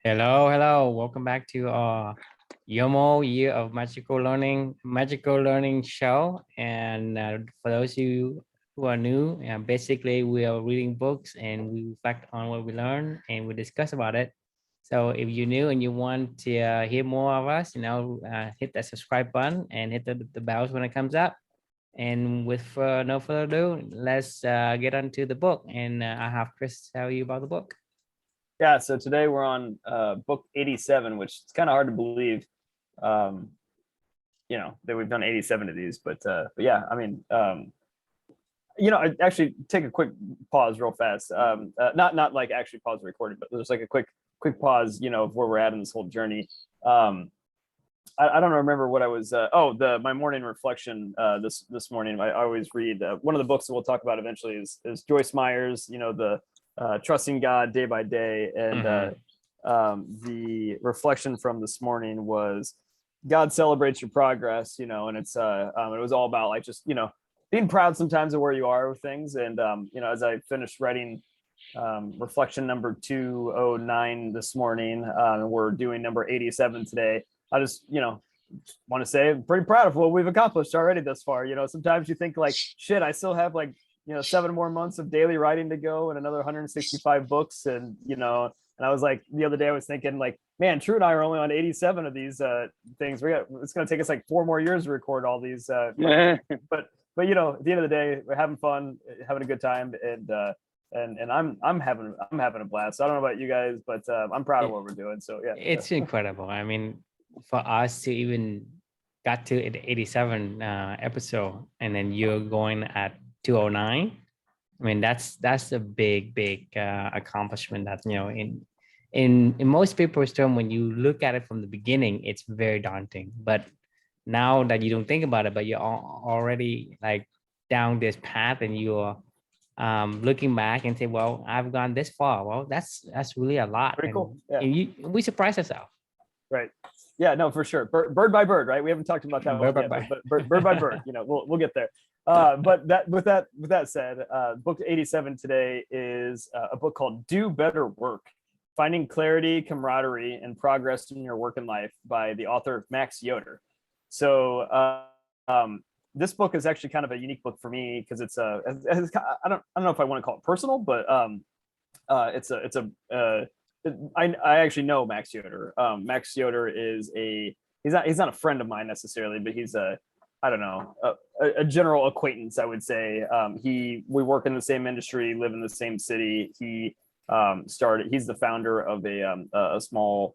Hello, hello. Welcome back to YOML Year of Magical Learning show. And for those of you who are new, basically we are reading books and we reflect on what we learn and we discuss about it. So if you're new and you want to hear more of us, hit that subscribe button and hit the bells when it comes up. And with no further ado, let's get on to the book. And I have Chris tell you about the book. Yeah, so today we're on book 87, which it's kind of hard to believe, that we've done 87 of these. But yeah, I mean, I actually take a quick pause real fast. Not like actually pause the recording, but just like a quick pause, of where we're at in this whole journey. I don't remember what I was. My morning reflection this morning. I always read one of the books that we'll talk about eventually is Joyce Meyer's, the Trusting God Day by Day. And the reflection from this morning was God celebrates your progress, and it's it was all about like just, being proud sometimes of where you are with things. And, as I finished writing reflection number 209 this morning, and we're doing number 87 today, I just, want to say I'm pretty proud of what we've accomplished already thus far. Sometimes you think like, shit, I still have like, 7 more months of daily writing to go and another 165 books. And, and I was like, the other day I was thinking like, man, True and I are only on 87 of these things. It's going to take us like 4 more years to record all these. But at the end of the day, we're having fun, having a good time. And I'm having a blast. I don't know about you guys, but I'm proud of what we're doing. So yeah, it's incredible. I mean, for us to even got to 87 episode, and then you're going at 209. I mean, that's a big accomplishment. That in most people's term, when you look at it from the beginning, it's very daunting. But now that you don't think about it, but you're already like down this path, and you're looking back and say, well, I've gone this far. Well, that's really a lot. Pretty cool. Yeah. And we surprise ourselves. Right. Yeah, no, for sure. Bird by bird, right? We haven't talked about that one yet, but bird by bird, we'll get there. But with that said, book 87 today is a book called Do Better Work: Finding Clarity, Camaraderie, and Progress in Your Work and Life by the author Max Yoder. So this book is actually kind of a unique book for me because it's I don't know if I want to call it personal, but I actually know Max Yoder. Max Yoder is he's not a friend of mine necessarily, but he's a general acquaintance, I would say. We work in the same industry, live in the same city. He's the founder of a small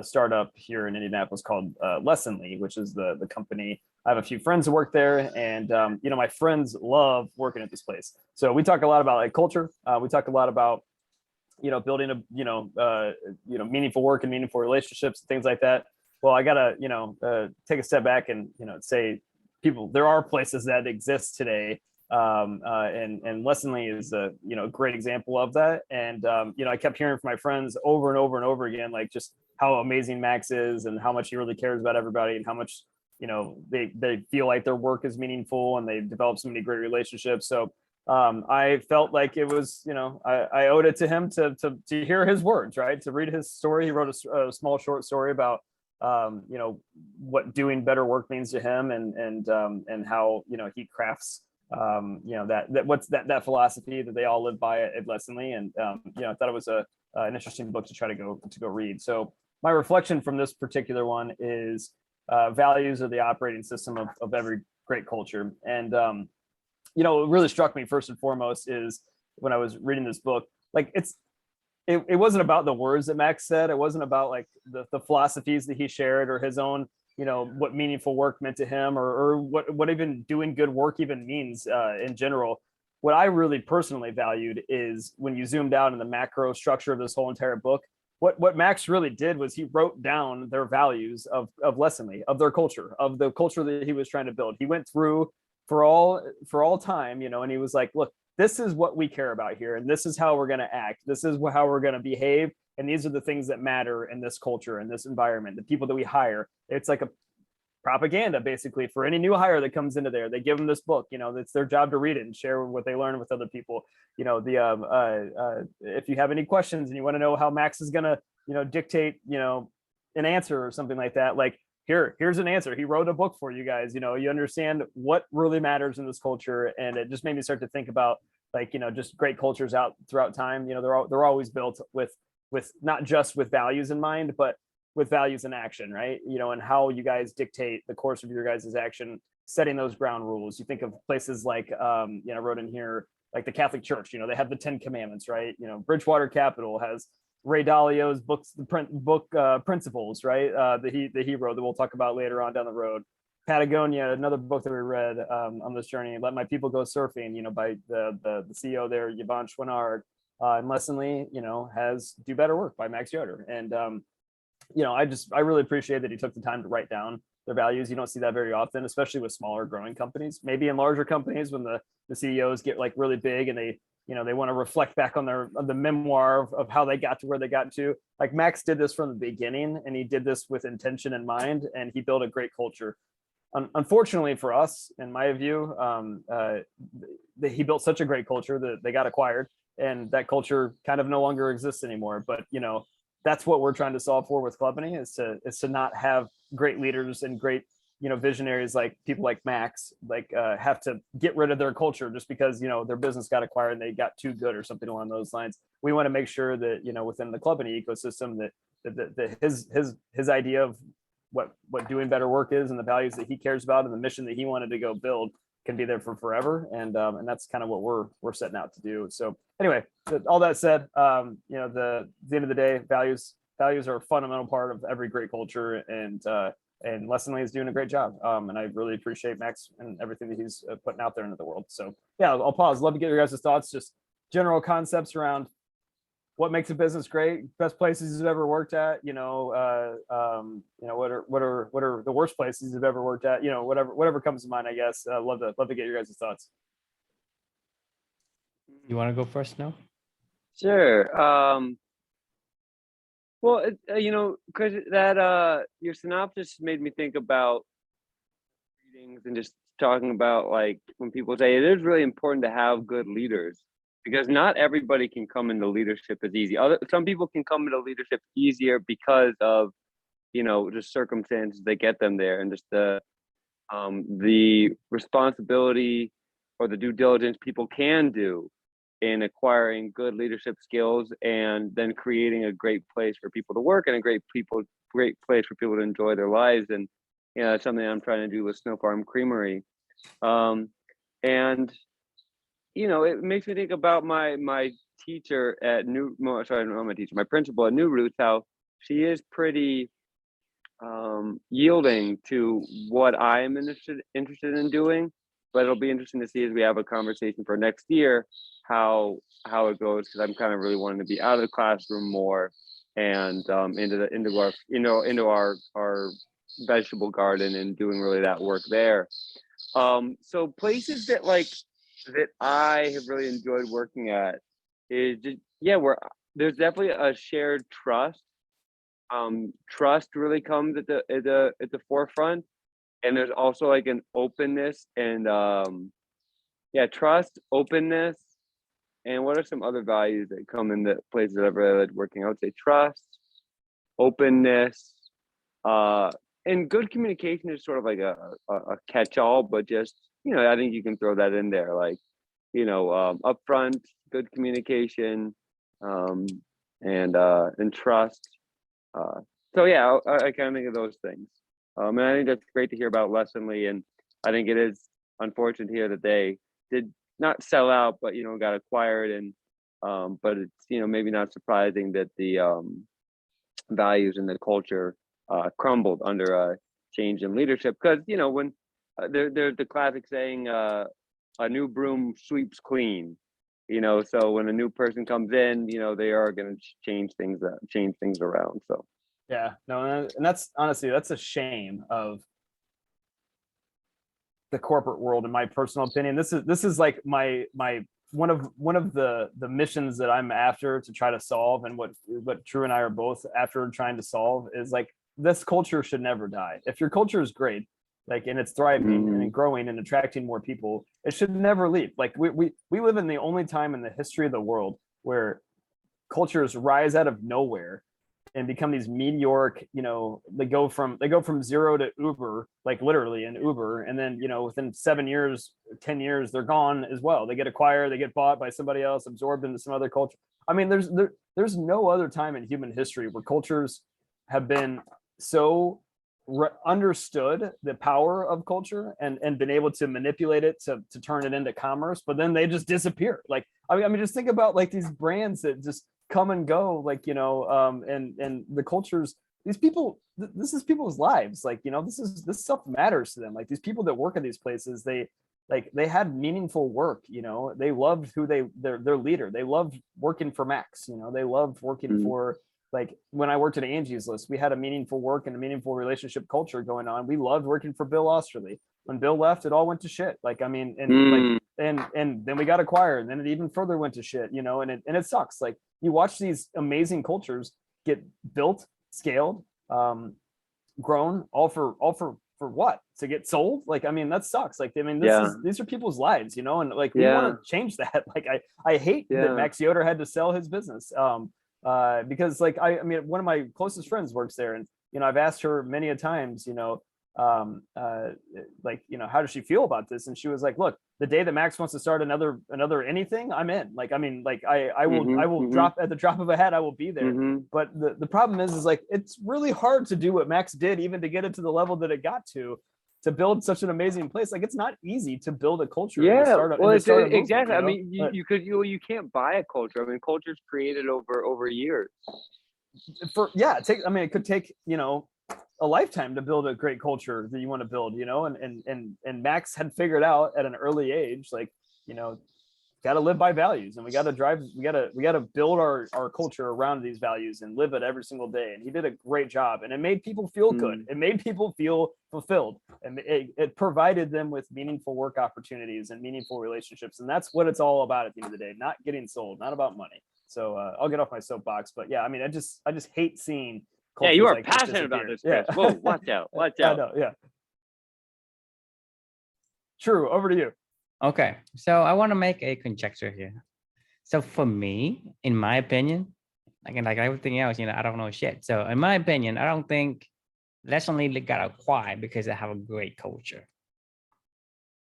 startup here in Indianapolis called Lessonly, which is the company. I have a few friends who work there, and my friends love working at this place. So we talk a lot about like culture. We talk a lot about building a meaningful work and meaningful relationships, things like that. Well, I gotta take a step back and say, people, there are places that exist today, and Lessonly is a great example of that. And I kept hearing from my friends over and over and over again, like just how amazing Max is and how much he really cares about everybody and how much they feel like their work is meaningful and they've developed so many great relationships. So I felt like it was, I owed it to him to hear his words, right? To read his story. He wrote a small short story about, what doing better work means to him, and how, he crafts, that philosophy that they all live by at Lessonly. And, I thought it was an interesting book to try to go read. So my reflection from this particular one is values are the operating system of every great culture. And, what really struck me first and foremost is when I was reading this book, like it wasn't about the words that Max said. It wasn't about like the philosophies that he shared or his own, what meaningful work meant to him or what even doing good work even means in general. What I really personally valued is when you zoomed out in the macro structure of this whole entire book, what Max really did was he wrote down their values of Lessonly, of their culture, of the culture that he was trying to build. He went through for all time, and he was like, look, this is what we care about here, and this is how we're going to act, this is how we're going to behave, and these are the things that matter in this culture, in this environment, the people that we hire. It's like a propaganda basically for any new hire that comes into there. They give them this book, it's their job to read it and share what they learn with other people. If you have any questions and you want to know how Max is going to dictate, an answer or something like that. Like, here's an answer. He wrote a book for you guys. You understand what really matters in this culture. And it just made me start to think about, like, just great cultures out throughout time. They're always built with not just with values in mind, but with values in action, right? And how you guys dictate the course of your guys' action, setting those ground rules. You think of places like, I wrote in here, like the Catholic Church, they have the 10 Commandments, right? Bridgewater Capital has Ray Dalio's books, the principles, right? That he wrote, that we'll talk about later on down the road. Patagonia, another book that we read on this journey, Let My People Go Surfing, by the CEO there, Yvon Chouinard. And Lessonly, has Do Better Work by Max Yoder. And I really appreciate that he took the time to write down their values. You don't see that very often, especially with smaller growing companies. Maybe in larger companies, when the CEOs get like really big and they want to reflect back on the memoir of how they got to where they got to. Like Max did this from the beginning, and he did this with intention in mind, and he built a great culture. Unfortunately for us, in my view, he built such a great culture that they got acquired, and that culture kind of no longer exists anymore. But that's what we're trying to solve for with Clubany, is to not have great leaders and great visionaries, like people like Max, like have to get rid of their culture just because their business got acquired and they got too good or something along those lines. We want to make sure that within the Clubany ecosystem that his idea of what doing better work is, and the values that he cares about, and the mission that he wanted to go build, can be there for forever. And that's kind of what we're setting out to do. So anyway, all that said, at the end of the day, values are a fundamental part of every great culture, and Lessonly is doing a great job. And I really appreciate Max and everything that he's putting out there into the world. So yeah, I'll pause. Love to get your guys' thoughts, just general concepts around what makes a business great, best places you've ever worked at, what are the worst places you've ever worked at, whatever comes to mind, I guess. Love to get your guys' thoughts. You want to go first now? Sure. Well, because that your synopsis made me think about readings and just talking about, like, when people say it is really important to have good leaders, because not everybody can come into leadership as easy. Some people can come into leadership easier because of just circumstances that get them there, and just the responsibility or the due diligence people can do in acquiring good leadership skills, and then creating a great place for people to work, and a great place for people to enjoy their lives. And that's something I'm trying to do with Snow Farm Creamery. And it makes me think about my teacher at my principal at New Roots, how she is pretty yielding to what I am interested in doing. But it'll be interesting to see, as we have a conversation for next year, how it goes, because I'm kind of really wanting to be out of the classroom more, and into our vegetable garden, and doing really that work there. So places that I have really enjoyed working at is just, where there's definitely a shared trust. Trust really comes at the forefront. And there's also like an openness, and trust, openness, and what are some other values that come in the places that I've really liked working? I would say trust, openness, and good communication is sort of like a catch-all, but just I think you can throw that in there, like upfront, good communication, and trust. So yeah, I kind of think of those things. And I think that's great to hear about Lessonly, and I think it is unfortunate here that they did not sell out, but got acquired, and but it's maybe not surprising that the values and the culture crumbled under a change in leadership, because when there's the classic saying, a new broom sweeps clean. So when a new person comes in, they are going to change things around. So. Yeah, no, and that's honestly, that's a shame of the corporate world, in my personal opinion. This is like my one of the missions that I'm after to try to solve, and what Drew and I are both after trying to solve, is like, this culture should never die. If your culture is great, like, and it's thriving and growing and attracting more people, it should never leave. Like, we live in the only time in the history of the world where cultures rise out of nowhere and become these meteoric, they go from 0 to Uber, like literally in Uber. And then, within 7 years, 10 years, they're gone as well. They get acquired, they get bought by somebody else, absorbed into some other culture. I mean, there's no other time in human history where cultures have been so understood the power of culture and been able to manipulate it to turn it into commerce, but then they just disappear. Like, I mean, just think about like these brands that just come and go, like, and the cultures, these people, this is people's lives. Like, this stuff matters to them. Like these people that work at these places, they had meaningful work, they loved their leader. They loved working for Max, they loved working for, like when I worked at Angie's List, we had a meaningful work and a meaningful relationship culture going on. We loved working for Bill Osterly. When Bill left, it all went to shit. Like, I mean, and then we got acquired, and then it even further went to shit, and it sucks. Like you watch these amazing cultures get built, scaled, grown, all for what? To get sold? Like, I mean, that sucks. Like, I mean, these are people's lives, and like we want to change that. Like I hate that Max Yoder had to sell his business. Because like, I mean, one of my closest friends works there, and, I've asked her many a times, like, how does she feel about this? And she was like, look, the day that Max wants to start another anything, I'm in. Like, I mean, like I will drop at the drop of a hat, I will be there. But the problem is like, it's really hard to do what Max did, even to get it to the level that it got to build such an amazing place. Like, it's not easy to build a culture. Well, exactly. I mean, you can't buy a culture. I mean, culture's created over years. It could take, a lifetime to build a great culture that you want to build, and Max had figured out at an early age, like, got to live by values, and we got to build our culture around these values and live it every single day. And he did a great job, and it made people feel good. It made people feel fulfilled, and it provided them with meaningful work opportunities and meaningful relationships. And that's what it's all about at the end of the day, not getting sold, not about money. So I'll get off my soapbox, but yeah, I mean, I just hate seeing. Yeah, you are like passionate about this, Chris. Yeah. Whoa, watch out. I know, yeah. True, over to you. Okay, so I want to make a conjecture here. So for me, in my opinion, like everything else, I don't know shit. So in my opinion, I don't think Lessonly got acquired because they have a great culture.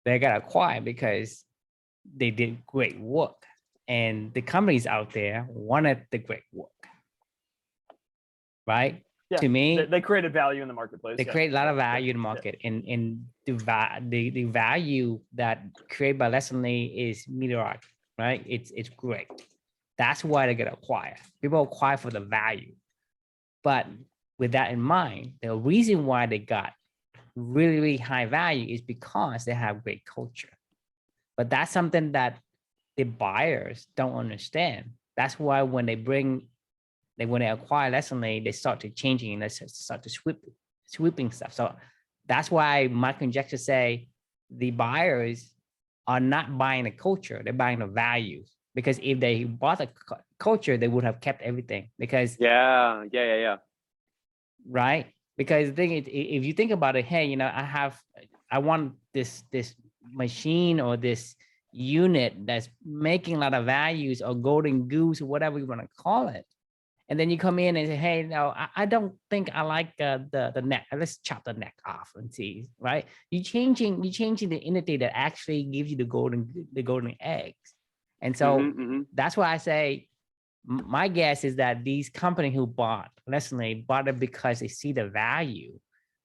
They got acquired because they did great work, and the companies out there wanted the great work. Right? Yeah, to me, they created value in the marketplace. They create a lot of value in the market, and the value that created by Lessonly is meteoric, right? It's great. That's why they get acquired. People acquire for the value. But with that in mind, the reason why they got really, really high value is because they have great culture. But that's something that the buyers don't understand. That's why when they acquire Lessonly, they start to changing and they start to sweeping stuff. So that's why my conjecture say the buyers are not buying the culture, they're buying the values. Because if they bought the culture, they would have kept everything. Because right? Because the thing is, if you think about it, hey, I want this machine or this unit that's making a lot of values, or golden goose, or whatever you want to call it. And then you come in and say, hey, no, I don't think I like the neck. Let's chop the neck off and see, right? You're changing the entity that actually gives you the golden eggs. And so that's why I say, my guess is that these companies who bought Lessonly bought it because they see the value,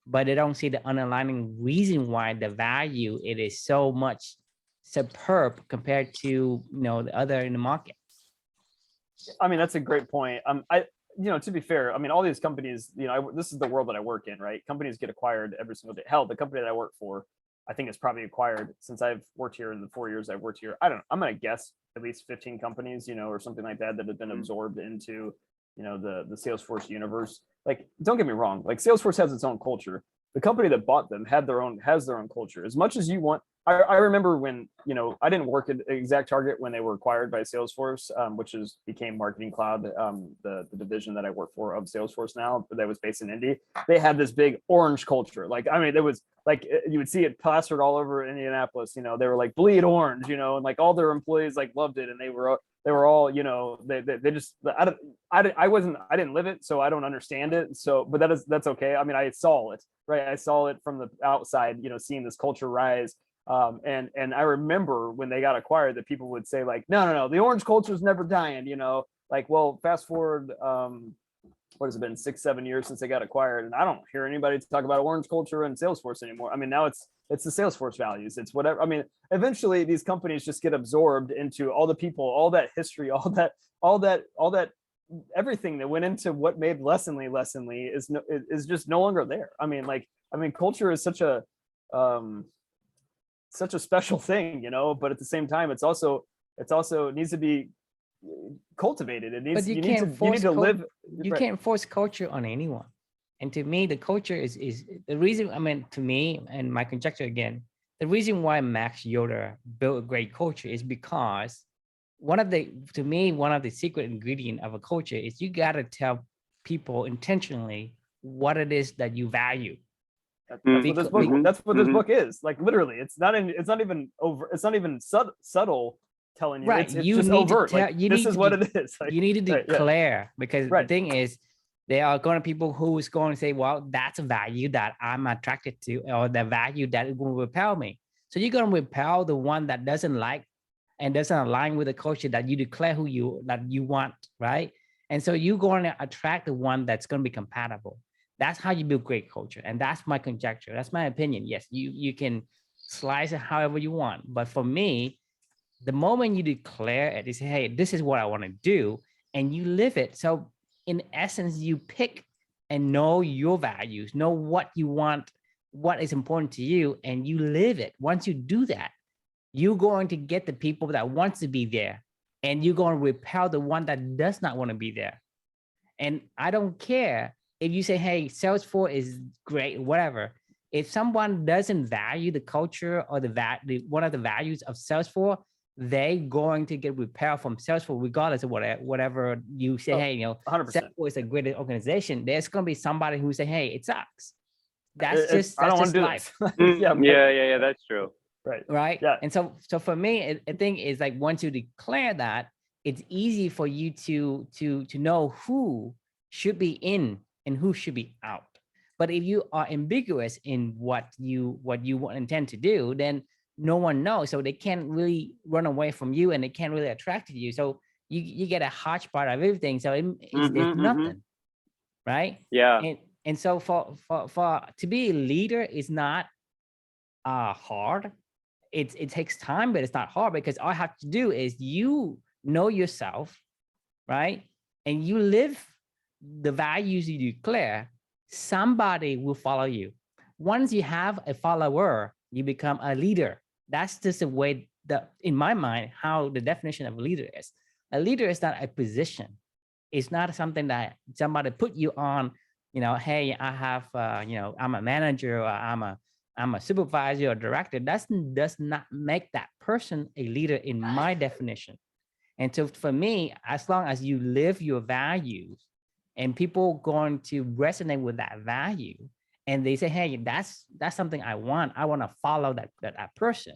but they don't see the underlying reason why the value, it is so much superb compared to, the other in the market. I mean, that's a great point. To be fair, I mean, all these companies, this is the world that I work in, right? Companies get acquired every single day. Hell, the company that I work for, I think it's probably acquired since I've worked here in the 4 years I've worked here. I don't know. I'm going to guess at least 15 companies, or something like that have been absorbed into, the Salesforce universe. Like, don't get me wrong. Like, Salesforce has its own culture. The company that bought them has their own culture. As much as you want, I remember when, I didn't work at Exact Target when they were acquired by Salesforce, which became Marketing Cloud, the division that I work for of Salesforce now, that was based in Indy. They had this big orange culture. Like, I mean, there was like, you would see it plastered all over Indianapolis. They were like bleed orange, and like all their employees like loved it, and they were all, they just, I didn't live it, so I don't understand it. So, but that's okay. I mean, I saw it, right? I saw it from the outside, seeing this culture rise. And I remember when they got acquired that people would say like, no, the orange culture is never dying, like, well, fast forward, what has it been, 6-7 years since they got acquired, and I don't hear anybody talk about orange culture and Salesforce anymore. I mean, now it's the Salesforce values. It's whatever. I mean, eventually these companies just get absorbed into all the people, all that history, all that everything that went into what made Lessonly is just no longer there. I mean, culture is such a special thing, but at the same time, it needs to be cultivated. It needs, But you need to live. You right. can't force culture on anyone. And to me, the culture is the reason. I mean, to me, and my conjecture again, the reason why Max Yoder built a great culture is because one of the secret ingredient of a culture is you got to tell people intentionally what it is that you value. That's what this book is. Like, literally, it's not even over. It's not even subtle telling you. Right. It's just overt. This is what it is. You need to declare, because right. the thing is, there are going to people who is going to say, well, that's a value that I'm attracted to, or the value that is going to repel me. So you're going to repel the one that doesn't like and doesn't align with the culture that you declare that you want, right? And so you're going to attract the one that's going to be compatible. That's how you build great culture. And that's my conjecture. That's my opinion. Yes, you can slice it however you want. But for me, the moment you declare it, you say, hey, this is what I want to do, and you live it. So in essence, you pick and know your values, know what you want, what is important to you, and you live it. Once you do that, you're going to get the people that wants to be there, and you're going to repel the one that does not want to be there. And I don't care if you say, hey, Salesforce is great, whatever. If someone doesn't value the culture or one of the values of Salesforce, they're going to get repelled from Salesforce, regardless of whatever you say. Hey, 100%. Salesforce is a great organization. There's going to be somebody who say, hey, it sucks. I don't want to do life. Yeah, that's true. Right. Yeah. And so for me, I think is like, once you declare that, it's easy for you to know who should be in and who should be out. But if you are ambiguous in what you intend to do, then no one knows. So they can't really run away from you, and they can't really attract you. So you get a hodgepodge of everything. So it's nothing. Right. Yeah. And so for to be a leader is not hard. It takes time, but it's not hard, because all I have to do is you know yourself, right? And you live the values you declare. Somebody will follow you. Once you have a follower, you become a leader. That's just the way that, in my mind, how the definition of a leader is. A leader is not a position. It's not something that somebody put you on, hey, I have, I'm a manager, or I'm a supervisor or director. That does not make that person a leader in my definition. And so for me, as long as you live your values and people going to resonate with that value, and they say, hey, that's something I want to follow that person,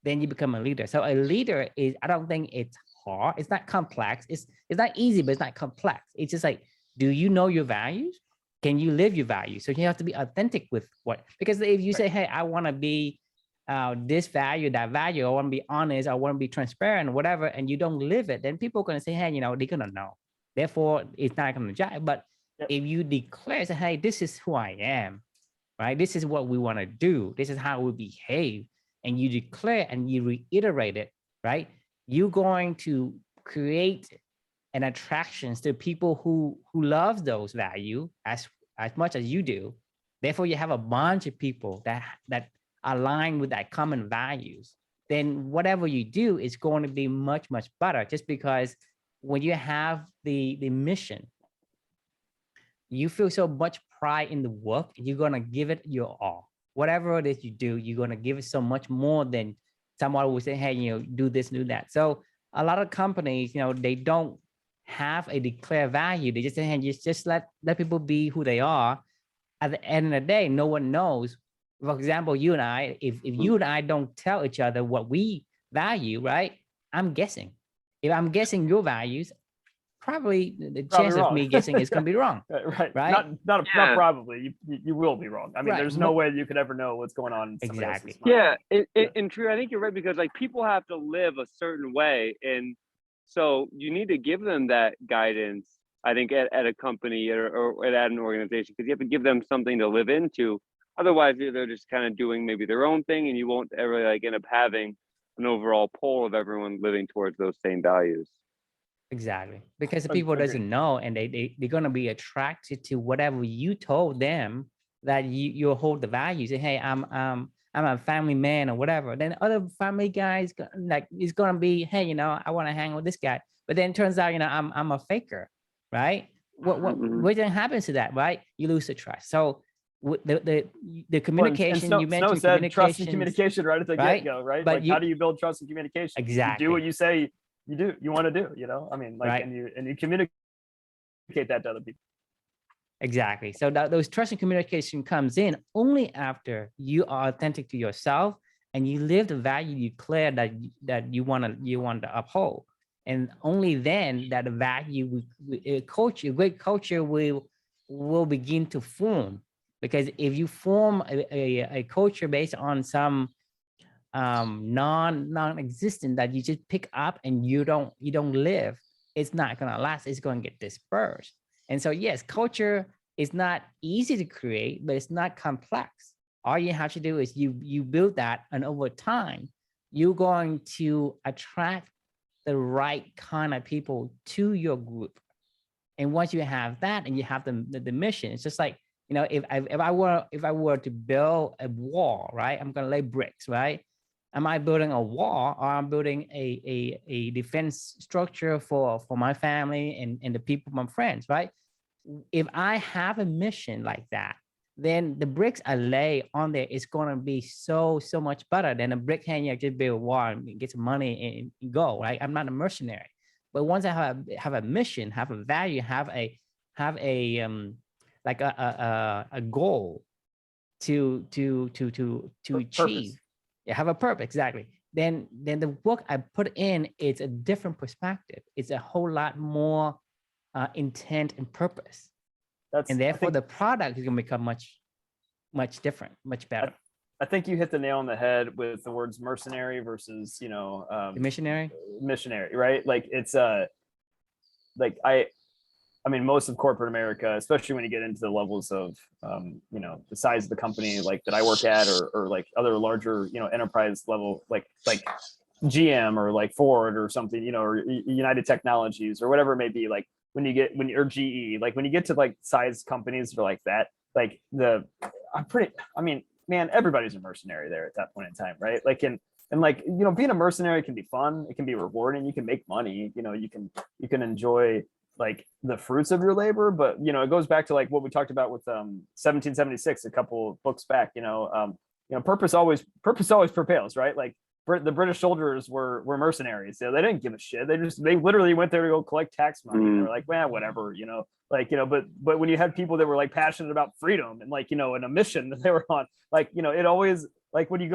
then you become a leader. So a leader is, I don't think it's hard. It's not complex. It's not easy, but it's not complex. It's just like, do you know your values? Can you live your values? So you have to be authentic with because if you say, hey, I want to be this value, that value, I want to be honest, I want to be transparent, whatever, and you don't live it, then people are going to say, hey, they're going to know. Therefore, it's not going to jive. But if you declare, say, hey, this is who I am, right? This is what we want to do. This is how we behave. And you declare and you reiterate it, right? You're going to create an attraction to people who love those values as much as you do. Therefore, you have a bunch of people that align with that common values. Then whatever you do is going to be much, much better, just because when you have the mission, you feel so much pride in the work, you're going to give it your all. whatever it is you do, you're going to give it so much more than someone will say, hey, do this, do that. So a lot of companies, they don't have a declared value. They just say, hey, just let people be who they are. At the end of the day, no one knows. For example, you and I, if you and I don't tell each other what we value, right? I'm guessing. If I'm guessing your values, probably the chance of me guessing is going to be wrong. Right. Right. Not probably. You will be wrong. I mean, Right. there's no way you could ever know what's going on in somebody Exactly. else's mind. Yeah, and true. I think you're right, because like people have to live a certain way, and so you need to give them that guidance. I think at a company or at an organization, because you have to give them something to live into. Otherwise, they're just kind of doing maybe their own thing, and you won't ever like end up having an overall poll of everyone living towards those same values. Exactly. Because the people Agreed. doesn't know, and they're going to be attracted to whatever you told them that you hold the values. Say, hey, I'm a family man or whatever. Then other family guys like it's going to be, hey, I want to hang with this guy. But then it turns out, I'm a faker, right? What then happens to that, right? You lose the trust. So the communication, and you mentioned said trust and communications, communicate right at the right? get-go, right? But Like how do you build trust and communication? Exactly. You do what you say you want to do, I mean, like, Right. and you communicate that to other people. Exactly. So those trust and communication comes in only after you are authentic to yourself and you live the value you declare that you want to uphold. And only then that the value culture, great culture will begin to form. Because if you form a culture based on some non-existent that you just pick up and you don't live, it's not gonna last. It's going to get dispersed. And so yes, culture is not easy to create, but it's not complex. All you have to do is you build that, and over time you're going to attract the right kind of people to your group. And once you have that and you have the mission, it's just like, if I were to build a wall, right? I'm going to lay bricks, right? Am I building a wall, or I'm building a defense structure for my family and the people, my friends, right? If I have a mission like that, then the bricks I lay on there is going to be so much better than a brick hand. Just build a wall and get some money and go, right? I'm not a mercenary. But once I have a mission, have a value, have a like a goal to achieve, Purpose. Yeah, have a purpose, exactly. Then the work I put in, it's a different perspective. It's a whole lot more intent and purpose, and therefore the product is going to become much different, much better. I think you hit the nail on the head with the words mercenary versus missionary, right? Like it's like I mean, most of corporate America, especially when you get into the levels of the size of the company like that I work at, or like other larger enterprise level like GM or like Ford or something, or United Technologies or whatever it may be. Like or GE, like when you get to like size companies that are like that, like I mean, man, everybody's a mercenary there at that point in time, right? Like and like being a mercenary can be fun, it can be rewarding, you can make money, you can enjoy like the fruits of your labor, but it goes back to like what we talked about with 1776 a couple of books back. Purpose always prevails, right? Like the British soldiers were mercenaries. They didn't give a shit. They literally went there to go collect tax money. They're like, man, whatever, but when you had people that were like passionate about freedom and like and a mission that they were on, like it always, like when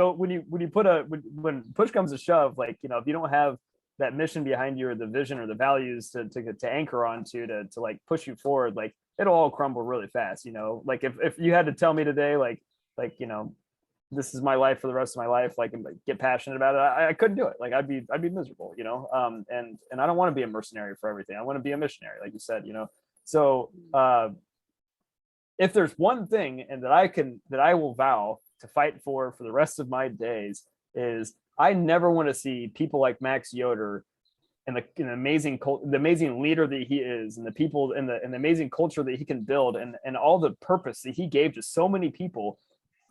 push comes to shove, like if you don't have that mission behind you or the vision or the values to anchor onto to like push you forward, like it'll all crumble really fast. Like if you had to tell me today, like this is my life for the rest of my life, like and get passionate about it, I couldn't do it. Like I'd be miserable, and I don't want to be a mercenary for everything. I want to be a missionary, like you said, so if there's one thing and that I will vow to fight for the rest of my days, is I never want to see people like Max Yoder and the amazing leader that he is, and the people and the amazing culture that he can build, and all the purpose that he gave to so many people.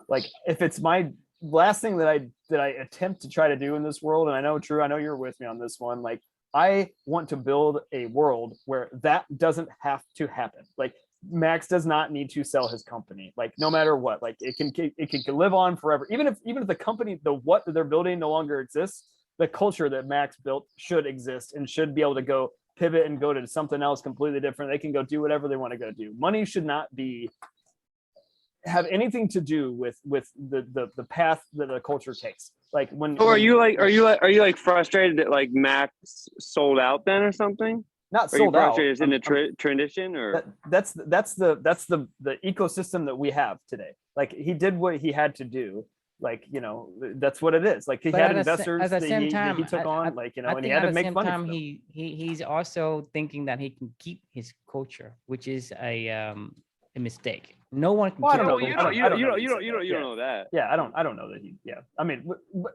Like if it's my last thing that I attempt to try to do in this world, and I know you're with me on this one, like I want to build a world where that doesn't have to happen. Like Max does not need to sell his company. Like no matter what, like it can live on forever. Even if the company, what they're building no longer exists, the culture that Max built should exist and should be able to go pivot and go to something else completely different. They can go do whatever they want to go do. Money should not have anything to do with the path that the culture takes. Like when. Or are you like frustrated that like Max sold out then or something? Not Are you sold out. frustrated it's in the tradition or That's the ecosystem that we have today. Like he did what he had to do. Like, you know, that's what it is. Like he But had at the investors at the same that time, he took on, like, you know, I and he think had at to the make same money. time, he's also thinking that he can keep his culture, which is a mistake. No one can Well, I keep don't a know. culture. you don't know that. Yeah, I don't know that he. Yeah, I mean,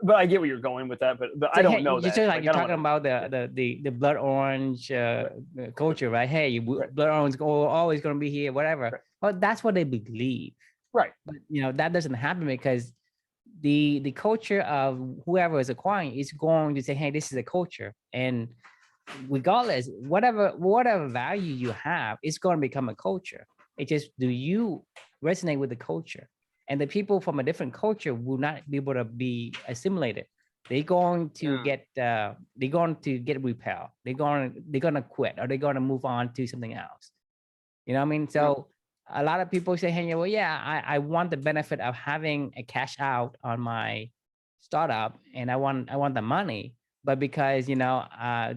but I get where you're going with that. But So, I don't hey, know just that. like you're I don't talking wanna- about the blood orange culture, right? Hey, Right. blood orange always going to be here, whatever. Right. Well, that's what they believe. Right. But you know that doesn't happen because the culture of whoever is acquiring is going to say, hey, this is a culture, and regardless, whatever value you have, it's going to become a culture. It's just, do you resonate with the culture? And the people from a different culture will not be able to be assimilated. They're going to get repelled. They're gonna quit, or they're gonna move on to something else. You know what I mean? So a lot of people say, hey, well, yeah, I want the benefit of having a cash out on my startup, and I want the money, but because I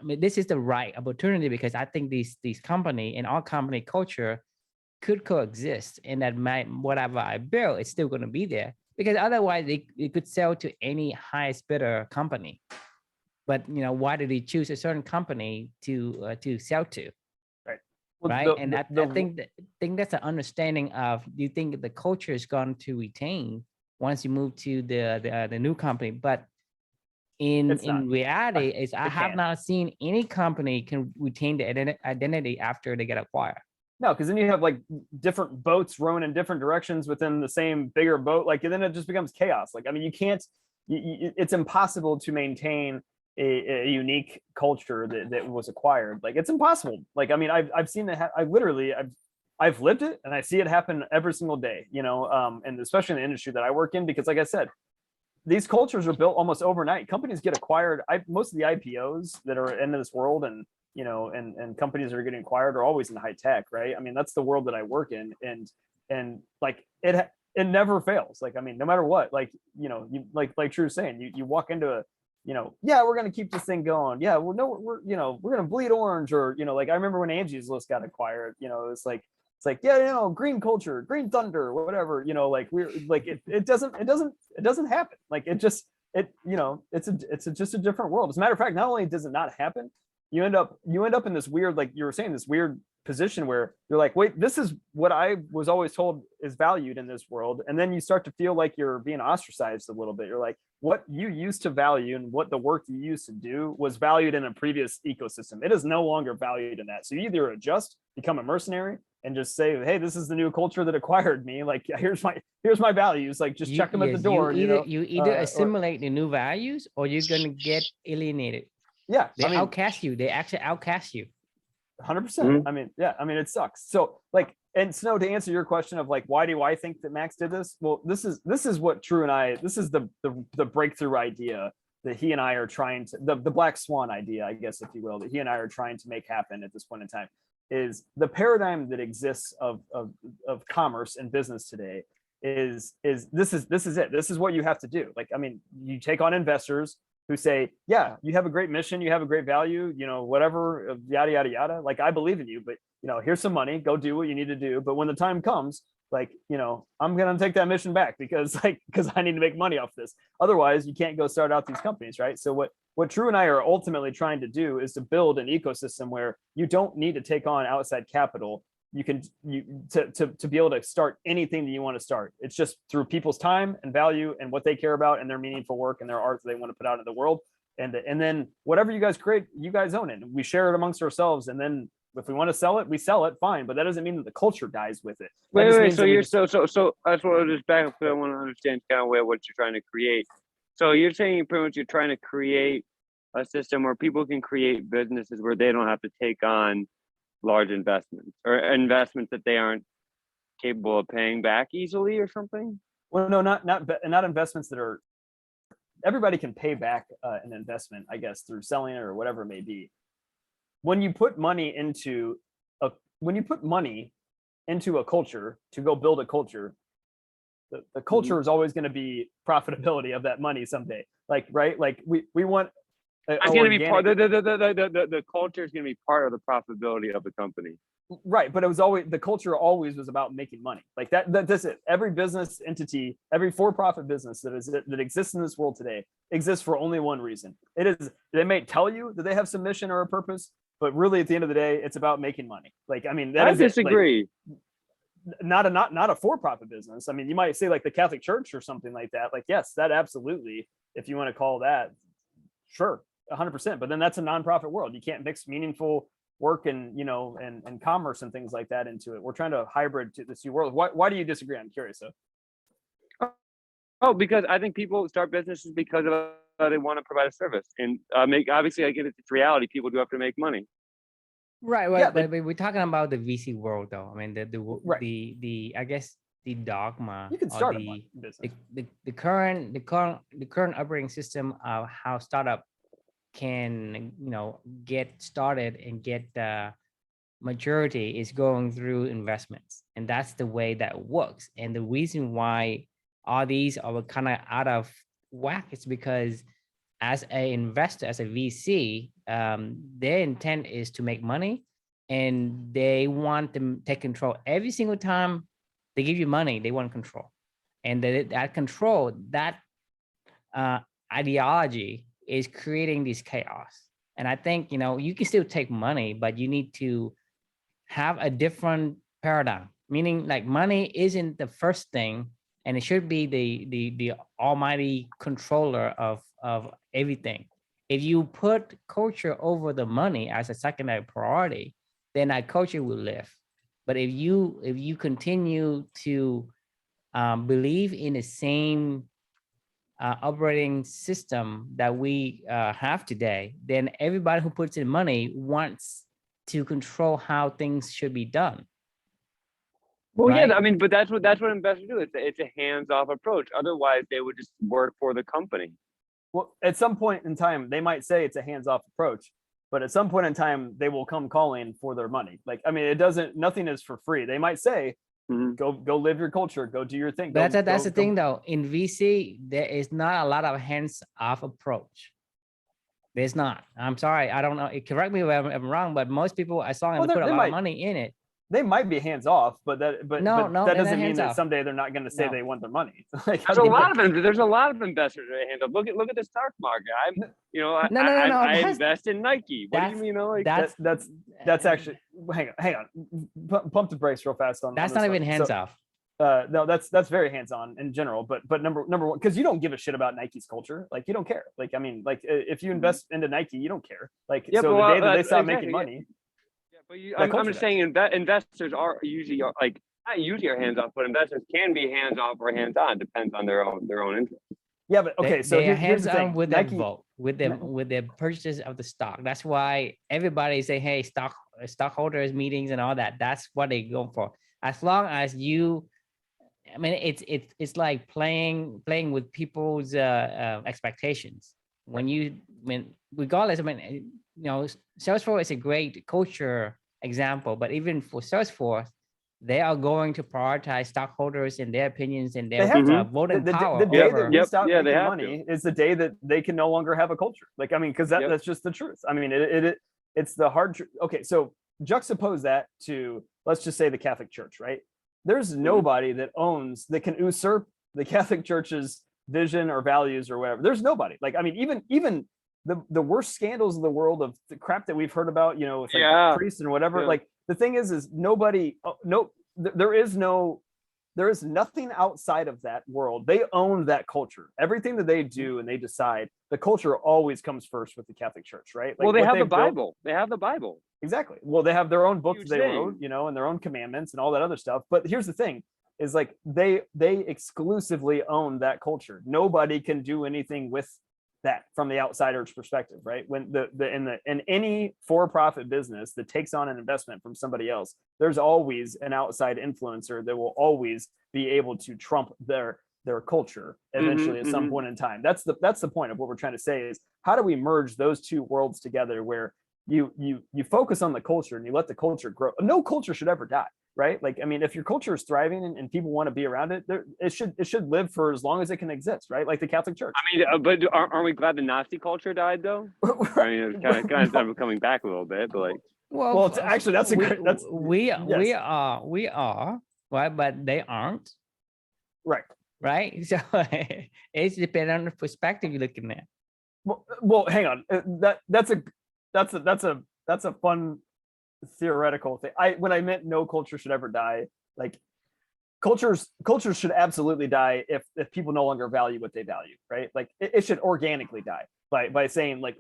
mean, this is the right opportunity because I think these company and our company culture could coexist, and that whatever I build, it's still going to be there, because otherwise it could sell to any highest bidder company. But why did he choose a certain company to sell to? Well, Right. And I think that's an understanding of, do you think the culture is going to retain once you move to the new company? But in reality, is I have not seen any company can retain the identity after they get acquired. No, because then you have like different boats rowing in different directions within the same bigger boat. Like, and then it just becomes chaos. Like, I mean, you can't. It's impossible to maintain a unique culture that was acquired. Like, it's impossible. Like, I mean, I've seen that. I've lived it, and I see it happen every single day. And especially in the industry that I work in, because like I said, these cultures are built almost overnight. Companies get acquired. Most of the IPOs that are into this world, and and companies that are getting acquired are always in high tech, right? I mean, that's the world that I work in, and like it never fails. Like, I mean, no matter what, like, you like Drew was saying, you walk into a, yeah, we're gonna keep this thing going. Yeah, well, no, we're gonna bleed orange, or like I remember when Angie's List got acquired. It's like, yeah, green culture, green thunder, whatever. Like we're like it doesn't happen. Like it's just a different world. As a matter of fact, not only does it not happen, you end up in this weird, like you were saying, this weird position where you're like, wait, this is what I was always told is valued in this world. And then you start to feel like you're being ostracized a little bit. You're like, what you used to value and what the work you used to do was valued in a previous ecosystem. It is no longer valued in that. So you either adjust, become a mercenary, and just say, hey, this is the new culture that acquired me. Like, here's my values. Like, just check them at the door. You either assimilate the new values, or you're gonna get alienated. Yeah, they outcast you. They actually outcast you. 100%. I mean, yeah, I mean, it sucks. So like, and Snow, to answer your question of like, why do I think that Max did this? Well, this is what Drew and I, this is the breakthrough idea that he and I are trying to, the black swan idea, I guess, if you will, that he and I are trying to make happen at this point in time, is the paradigm that exists of commerce and business today is this is it. This is what you have to do. Like, I mean, you take on investors who say, yeah, you have a great mission, you have a great value, whatever, yada, yada, yada. Like, I believe in you, but, here's some money, go do what you need to do. But when the time comes, like, I'm going to take that mission back because I need to make money off this. Otherwise, you can't go start out these companies, right? So what Drew and I are ultimately trying to do is to build an ecosystem where you don't need to take on outside capital. You can to be able to start anything that you want to start. It's just through people's time and value and what they care about and their meaningful work and their art that they want to put out in the world. And then whatever you guys create, you guys own it. We share it amongst ourselves. And then if we want to sell it, we sell it, fine. But that doesn't mean that the culture dies with it. Wait. So you're so I just want to just back up because I want to understand kind of what you're trying to create. So you're saying pretty much you're trying to create a system where people can create businesses where they don't have to take on large investments or investments that they aren't capable of paying back easily or something? Well, no, not investments that are, everybody can pay back an investment, I guess, through selling it or whatever it may be. When you put money into a culture to go build a culture, the culture is always going to be profitability of that money someday. Like, right? Like we want. It's going to be part. The culture is going to be part of the profitability of the company. Right, but it was always, the culture always was about making money. Like that's it. Every business entity, every for-profit business that exists in this world today exists for only one reason. It is, they may tell you that they have some mission or a purpose, but really at the end of the day, it's about making money. Like, I mean, I disagree. Not a for-profit business. I mean, you might say like the Catholic Church or something like that. Like, yes, that absolutely, if you want to call that, sure, 100%. But then that's a nonprofit world. You can't mix meaningful work and, you know, and commerce and things like that into it. We're trying to hybrid to this new world. Why do you disagree? I'm curious. So. Oh, because I think people start businesses because they want to provide a service and obviously, I get it's reality. People do have to make money. Right. Well, yeah, but we're talking about the VC world, though. I mean, the I guess the dogma. You can start a business. The current operating system of how startup can, you know, get started and get maturity is going through investments, and that's the way that works. And the reason why all these are kind of out of whack is because as an investor, as a VC, their intent is to make money, and they want to take control. Every single time they give you money, they want control, and that control, that ideology is creating this chaos. And I think, you know, you can still take money, but you need to have a different paradigm, meaning like money isn't the first thing, and it should be the almighty controller of everything. If you put culture over the money as a secondary priority, then that culture will live. But if you continue to believe in the same operating system that we have today, then everybody who puts in money wants to control how things should be done. Well, right? Yeah, I mean, but that's what investors do. It's a hands-off approach. Otherwise, they would just work for the company. Well, at some point in time, they might say it's a hands-off approach, but at some point in time, they will come calling for their money. Like, I mean, nothing is for free. They might say, go live your culture, go do your thing. That's the thing, though. In VC, there is not a lot of hands-off approach. There's not. I'm sorry, I don't know. Correct me if I'm wrong, but most people, as long as they put a lot of money in it, they might be hands off, but that doesn't mean that someday they're not going to say they want their money. Like, there's a lot of investors that hand up. Look at the stock market. I invest in Nike. What do you mean? Like that's actually, hang on, pump the brakes real fast on. That's not even hands off. No, that's very hands on in general. But number one, because you don't give a shit about Nike's culture. Like, you don't care. Like, I mean, like, if you invest into Nike, you don't care. Like, yeah, so the day that they stop making money. But I'm just saying investors are usually like, not usually are hands off, but investors can be hands off or hands on, depends on their own interest. Yeah, but okay, so they are hands on with their vote, with their purchase of the stock. That's why everybody say, hey, stockholders meetings and all that. That's what they go for. As long as you, I mean, it's like playing with people's expectations. Regardless, I mean, you know, Salesforce is a great culture example, but even for Salesforce, they are going to prioritize stockholders and their opinions and their voting power. The day that we stop making money is the day that they can no longer have a culture. Like, I mean, because that's just the truth. I mean, it's the hard truth. Okay, so juxtapose that to, let's just say, the Catholic Church, right? There's nobody that can usurp the Catholic Church's vision or values or whatever. There's nobody. Like, I mean, even the worst scandals of the world of the crap that we've heard about, you know, like priests and whatever. Like, the thing is nobody, there is nothing outside of that world. They own that culture. Everything that they do and they decide, the culture always comes first with the Catholic Church, right? Like, well, they have the Bible. They have the Bible. Exactly. Well, they have their own books they wrote, you know, and their own commandments and all that other stuff. But here's the thing, is like they exclusively own that culture. Nobody can do anything with that from the outsider's perspective, right? When in any for-profit business that takes on an investment from somebody else, there's always an outside influencer that will always be able to trump their culture eventually at some point in time. That's the point of what we're trying to say is, how do we merge those two worlds together where you focus on the culture and you let the culture grow. No culture should ever die, right? Like, I mean, if your culture is thriving and people want to be around it, it should live for as long as it can exist, right? Like the Catholic Church. I mean, but aren't we glad the Nazi culture died though? I mean, it's kind of coming back a little bit, but like, well, it's actually we are right, but they aren't, right? So it's depending on the perspective you're looking at. Well, hang on. That's a fun theoretical thing. When I meant no culture should ever die, like cultures should absolutely die if people no longer value what they value, right? Like it should organically die by saying like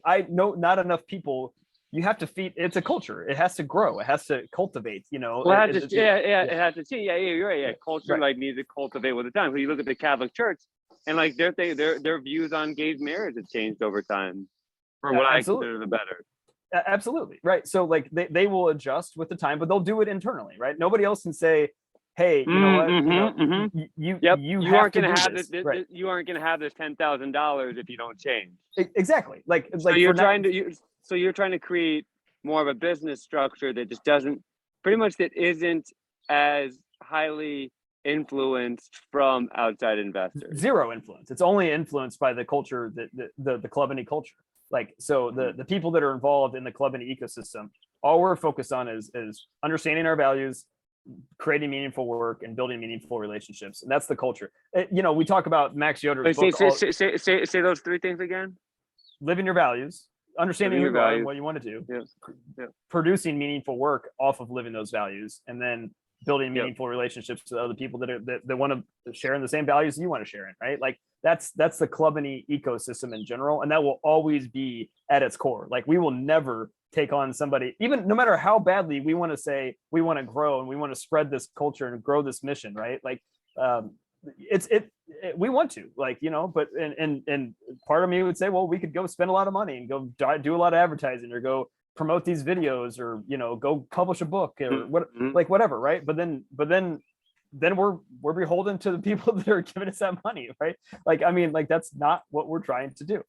I know not enough people. You have to feed. It's a culture. It has to grow. It has to cultivate. You know. Well, it has to change. Yeah, you're right. Yeah, culture like needs to cultivate with the time. When you look at the Catholic Church, and like their views on gay marriage have changed over time, for what I consider the better. Absolutely right. So like they will adjust with the time, but they'll do it internally, right? Nobody else can say, "Hey, you know what? You aren't going to have this. You aren't going to have this $10,000 if you don't change." Exactly. So you're trying to create more of a business structure that just doesn't, pretty much that isn't as highly influenced from outside investors. Zero influence. It's only influenced by the culture, the club-any culture. Like, so the people that are involved in the club-any ecosystem, all we're focused on is understanding our values, creating meaningful work, and building meaningful relationships. And that's the culture. We talk about Max Yoder's book. Say those three things again. Living your values, understanding your values, what you want to do, producing meaningful work off of living those values, and then building meaningful relationships with other people that want to share in the same values you want to share in, right? Like that's the club-any ecosystem in general, and that will always be at its core. Like we will never take on somebody, even no matter how badly we want to say we want to grow and we want to spread this culture and grow this mission, right? Like we want to, like, but and part of me would say, well, we could go spend a lot of money and go do a lot of advertising or go promote these videos or go publish a book or whatever, right? But then we're beholden to the people that are giving us that money, right? Like, I mean, like that's not what we're trying to do,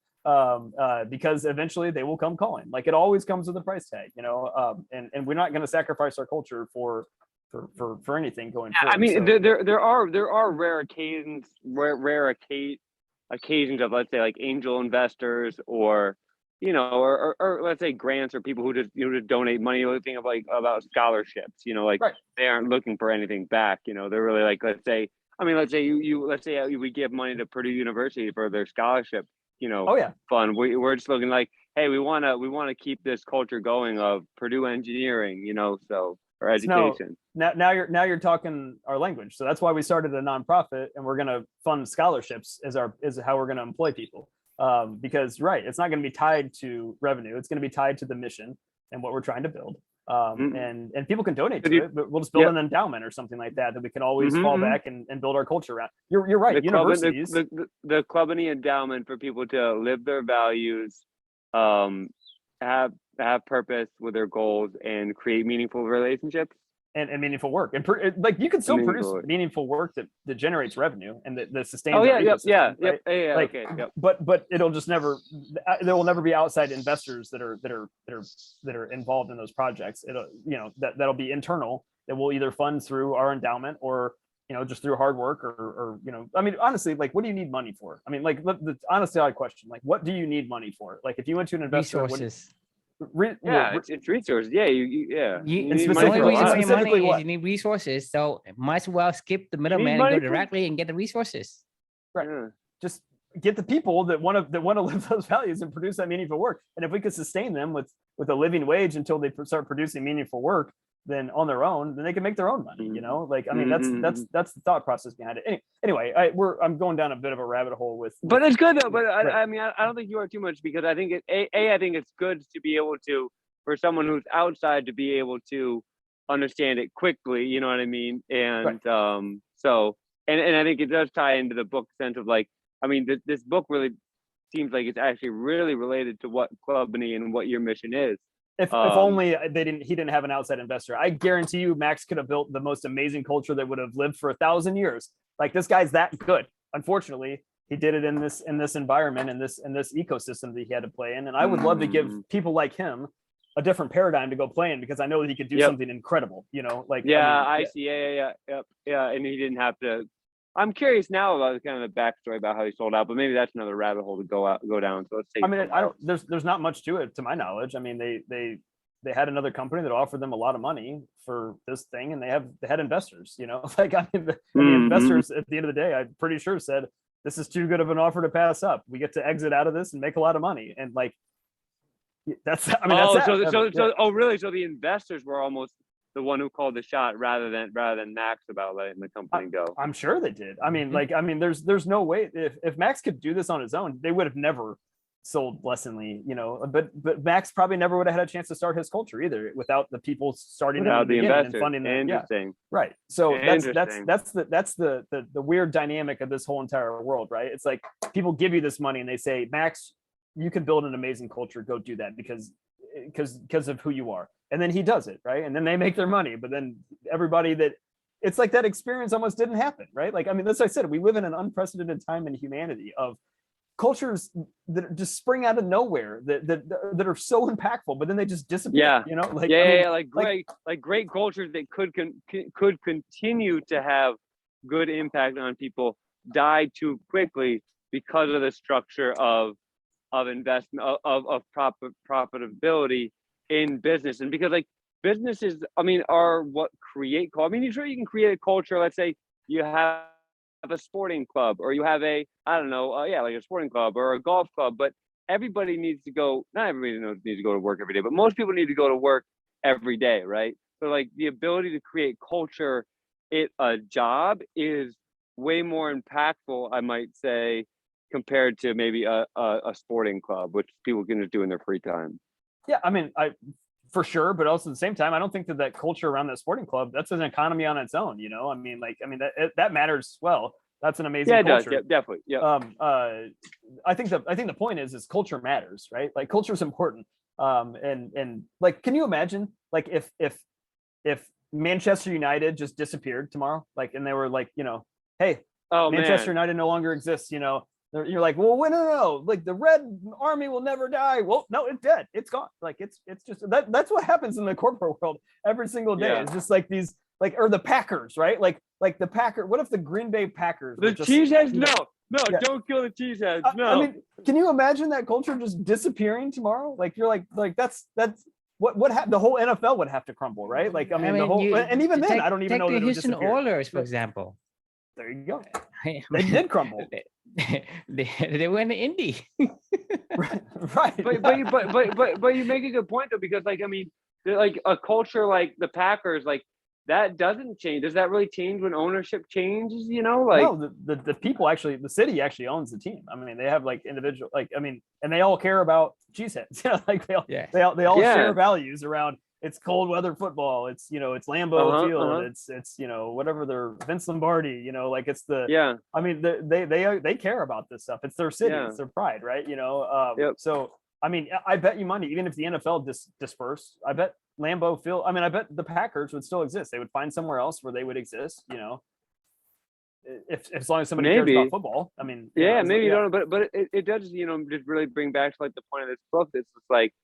because eventually they will come calling. Like it always comes with a price tag, and we're not going to sacrifice our culture for anything going forward. I mean, so, there are rare occasions of, let's say, like angel investors or or let's say grants or people who just donate money. The thing about scholarships, they aren't looking for anything back. They're really like, let's say we give money to Purdue University for their scholarship, fund. We're just looking like, hey, we want to keep this culture going of Purdue engineering, or education. Now you're talking our language. So that's why we started a nonprofit, and we're going to fund scholarships as how we're going to employ people. Because it's not going to be tied to revenue. It's going to be tied to the mission and what we're trying to build. And people can donate to it, but we'll just build an endowment or something like that we can always fall back and build our culture around. You're right. Universities, the club-any endowment for people to live their values, have purpose with their goals, and create meaningful relationships. And meaningful work, and like you can still produce meaningful work that generates revenue and that sustains. But it'll just never. There will never be outside investors that are involved in those projects. That'll be internal. That will either fund through our endowment or just through hard work or I mean, honestly, like, what do you need money for? I mean, like, the honestly odd question, like, what do you need money for? Like, if you went to an investor, resources. It's resources. Yeah, you need money for money is you need resources. So might as well skip the middleman and go directly and get the resources. Right. Yeah. Just get the people that want to live those values and produce that meaningful work. And if we could sustain them with a living wage until they start producing meaningful work, then on their own, then they can make their own money. Like, I mean, that's the thought process behind it. Anyway, I'm going down a bit of a rabbit hole with. But it's good though. But I mean, I don't think you are too much, because I think I think it's good to be able to, for someone who's outside, to be able to understand it quickly. You know what I mean? And so I think it does tie into the book sense of, like, I mean, this book really seems like it's actually really related to what Clubney and what your mission is. If only he didn't have an outside investor. I guarantee you Max could have built the most amazing culture that would have lived for 1,000 years. Like, this guy's that good. Unfortunately, he did it in this environment, in this ecosystem that he had to play in. And I would love to give people like him a different paradigm to go play in, because I know that he could do something incredible, like. I see. Yeah. And he didn't have to. I'm curious now about kind of the backstory about how he sold out, but maybe that's another rabbit hole to go down. So let's take. There's not much to it, to my knowledge. I mean, they had another company that offered them a lot of money for this thing, and they had investors, like, the investors at the end of the day, I'm pretty sure said, this is too good of an offer to pass up. We get to exit out of this and make a lot of money. And like, that's, really? So the investors were almost the one who called the shot rather than Max about letting the company go. I'm sure they did. I mean, there's no way if Max could do this on his own, they would have never sold Lessonly, but Max probably never would have had a chance to start his culture either without the people starting without the investors and funding them. Interesting. Yeah. Right. So that's the weird dynamic of this whole entire world, right? It's like people give you this money and they say, Max, you can build an amazing culture, go do that because of who you are. And then he does it, right? And then they make their money, but then it's like that experience almost didn't happen, right? Like, I mean, as I said, we live in an unprecedented time in humanity of cultures that just spring out of nowhere that are so impactful, but then they just disappear. Great cultures that could continue to have good impact on people die too quickly because of the structure of investment of profitability in business. And because like businesses, are what create. Sure, you can create a culture. Let's say you have a sporting club, or you have a like a sporting club or a golf club, but everybody needs to go. Not everybody needs to go to work every day, but most people need to go to work every day, right? So like the ability to create culture, a job is way more impactful, I might say, compared to maybe a sporting club, which people can just do in their free time. Yeah, for sure, but also at the same time, I don't think that culture around that sporting club, that's an economy on its own, that matters. Well, that's an amazing culture. It does. Yeah, definitely. Yeah. I think the point is culture matters, right? Like, culture is important. And like, can you imagine like if Manchester United just disappeared tomorrow, like, and they were like, hey, Manchester United no longer exists, you're like, well, no, like the Red Army will never die. Well, no, it's dead. It's gone. Like, it's just that's what happens in the corporate world every single day. Yeah. It's just like these, like, or the Packers, right? Like the Packer. What if the Green Bay Packers? The cheeseheads? No, don't kill the cheeseheads. No. Can you imagine that culture just disappearing tomorrow? Like, you're like that's what happened. The whole NFL would have to crumble, right? Like, the whole, and even then, I don't even know that it would disappear. Oilers, for example. There you go. They did crumble. They went to Indy. right. But you make a good point though, because like, like a culture like the Packers, like that doesn't change. Does that really change when ownership changes? Like, no, the people actually, the city actually owns the team. They have like individual, and they all care about cheeseheads. Like they all share values around. It's cold weather football. It's it's Lambeau Field. It's whatever they're Vince Lombardi. Like, it's the they care about this stuff. It's their city. It's their pride, right? So I bet you money, even if the NFL dispersed, I bet Lambeau Field. I bet the Packers would still exist. They would find somewhere else where they would exist. If as long as somebody cares about football. Maybe you don't know, but it does just really bring back to like the point of this book. It's like,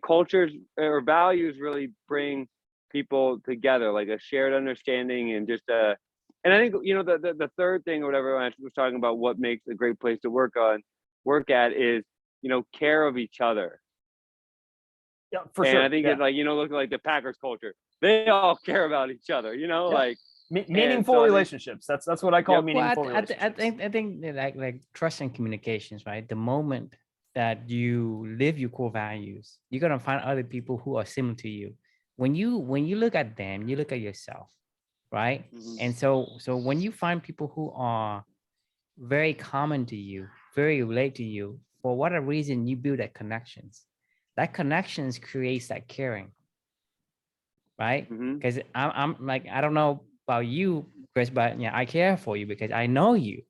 cultures or values really bring people together, like a shared understanding and just and I think, the third thing or whatever I was talking about, what makes a great place to work at is, care of each other. Yeah, for sure. And I think it's like, look like the Packers culture, they all care about each other, like meaningful relationships. That's what I call meaningful relationships. I think like trust and communications, right? The moment that you live your core values, you're gonna find other people who are similar to you. When you look at them, you look at yourself, right? Mm-hmm. And so when you find people who are very common to you, very relate to you, for whatever reason, you build that connections. That connections creates that caring, right? Because I'm like, I don't know about you, Chris, but I care for you because I know you.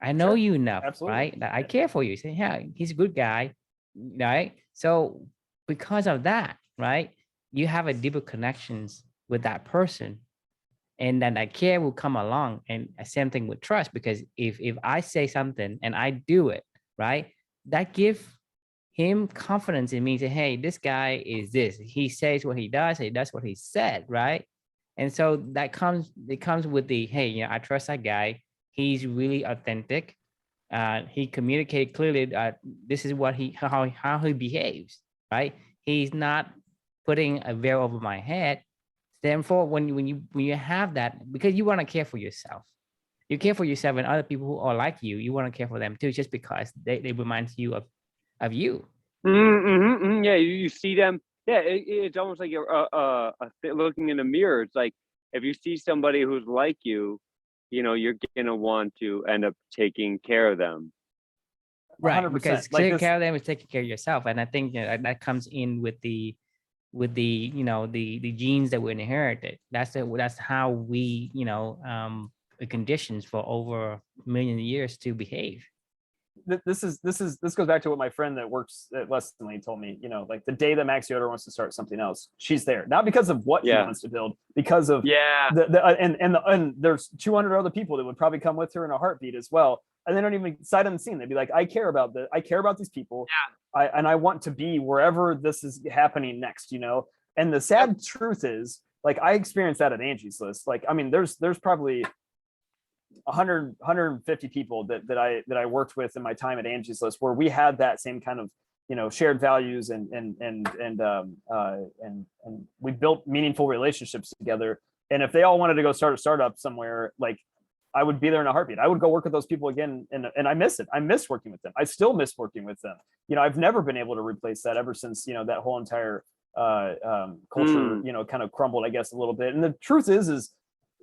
I know Sure. you enough, Absolutely. right? That I care for you. Say, yeah, he's a good guy, right? So because of that, right, you have a deeper connections with that person, and then that care will come along. And same thing with trust, because if I say something and I do it, right, that give him confidence in me. Say, hey, this guy is this. He says what he does what he said, right? And so that comes, it comes with the, hey, you know, I trust that guy. He's really authentic. He communicated clearly that this is what how he behaves, right? He's not putting a veil over my head. Therefore, when you have that, because you want to care for yourself, you care for yourself, and other people who are like you want to care for them too, just because they remind you of you. Yeah, you see them. Yeah, it's almost like you're looking in a mirror. It's like if you see somebody who's like you know, you're gonna want to end up taking care of them. Right, 100%. because Like taking this, care of them is taking care of yourself. And I think, you know, that comes in with the, you know, the genes that we inherited. That's how we, you know, conditions for over a million years to behave. this goes back to what my friend that works at Lessonly told me. You know, like the day that Max Yoder wants to start something else, she's there, not because of what he Yeah. wants to build, because of Yeah. and there's 200 other people that would probably come with her in a heartbeat as well, and they don't even sight unseen. They'd be like, I care about these people. I want to be wherever this is happening next, you know. And the sad truth is, like, I experienced that at Angie's List. Like, I mean, there's probably 150 people that I worked with in my time at Angie's List, where we had that same kind of, you know, shared values, and we built meaningful relationships together. And if they all wanted to go start a startup somewhere, like, I would be there in a heartbeat. I would go work with those people again, and I miss it. I miss working with them. I still miss working with them. You know, I've never been able to replace that ever since, you know, that whole entire culture, you know, kind of crumbled, I guess, a little bit. And the truth is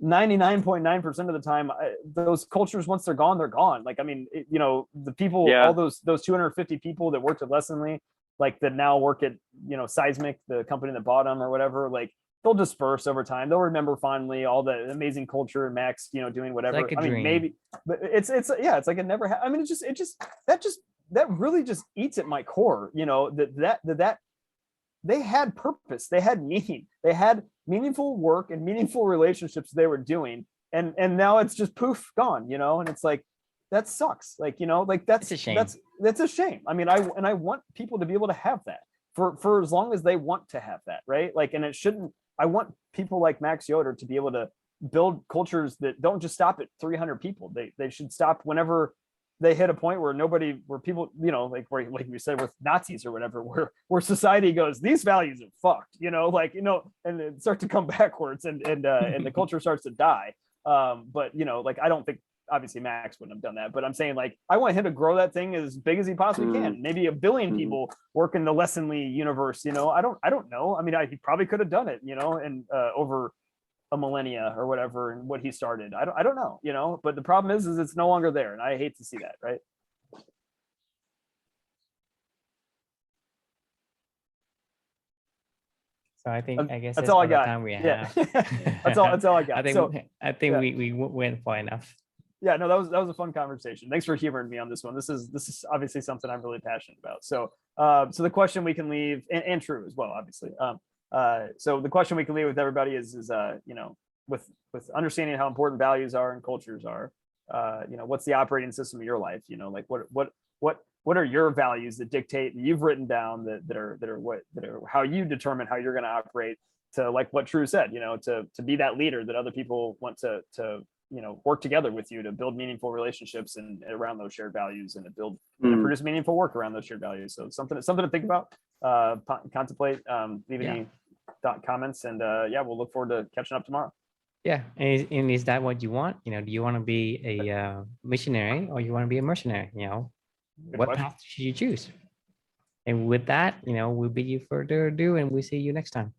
99.9% of the time, those cultures, once they're gone, they're gone. Like, I mean, you know, the people, all those 250 people that worked at Lessonly, like, that now work at, you know, Seismic, the company that bought them or whatever, like, they'll disperse over time. They'll remember fondly all the amazing culture and Max, you know, doing whatever. Like a I mean, dream. maybe, but it's yeah, it's like it never. I mean, that really just eats at my core. You know, that they had purpose, they had meaning, they had meaningful work and meaningful relationships they were doing, and now it's just poof, gone. You know, and it's like, that sucks. Like, you know, like It's a shame. that's a shame. I mean, I want people to be able to have that for as long as they want to have that, right? Like, and it shouldn't. I want people like Max Yoder to be able to build cultures that don't just stop at 300 people. They should stop whenever they hit a point where people, you know, like we said with Nazis or whatever, where society goes, these values are fucked, you know, like, you know, and it starts to come backwards, and the culture starts to die. But, you know, like, I don't think, obviously Max wouldn't have done that, but I'm saying, like, I want him to grow that thing as big as he possibly can. Maybe 1 billion people work in the Lessonly universe, you know. I don't know. I mean, he probably could have done it, you know, and over a millennia or whatever, and what he started. I don't know, you know, but the problem is it's no longer there, and I hate to see that, right? So I guess that's all I all the got. time we Yeah. have. That's all I got. I think So, I think yeah. we went far enough. Yeah, no, that was a fun conversation. Thanks for humoring me on this one. This is obviously something I'm really passionate about. So so the question we can leave, and true as well, obviously. So the question we can leave with everybody is you know, with understanding how important values are and cultures are, you know, what's the operating system of your life? You know, like, what are your values that dictate, that you've written down, that are how you determine how you're going to operate, to, like what Drew said, you know, to be that leader that other people want to you know, work together with you to build meaningful relationships and around those shared values, and to build and produce meaningful work around those shared values. So something to think about, contemplate, leave any comments, and yeah, we'll look forward to catching up tomorrow. Yeah, and is that what you want? You know, do you want to be a missionary, or you want to be a mercenary? You know, what path should you choose? And with that, you know, we'll bid you further ado, and we'll see you next time.